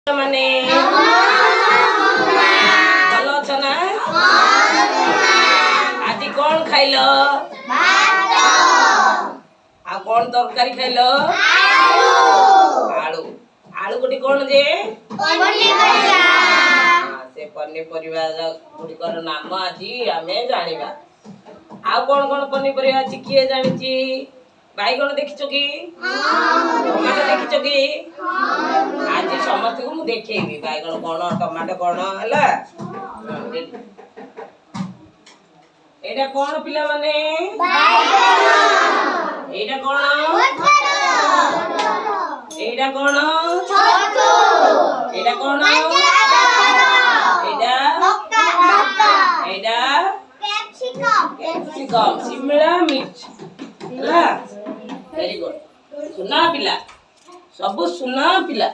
माने भल अछ ना आज कौन खाइल आ कौन तरकारी खाइल आलू आलू गोटे कौन जे से पनीपरिया गुड़िकर नाम आज आमे जानिबा आ कौन कौन पनीपरिया अछि किए जानिछि बैगण देखिछो कि टमाटो देखिछो कि आज समस्त को मु देखेबी बैगण कोन टमाटो कोन हला एटा कोन पिला माने बैगण एटा कोन एटा कोन छतु एटा कोन एटा एटा कैप्सिकम शिमला मिर्च हला वेरी गुड सुना पिला सब सुना पिला।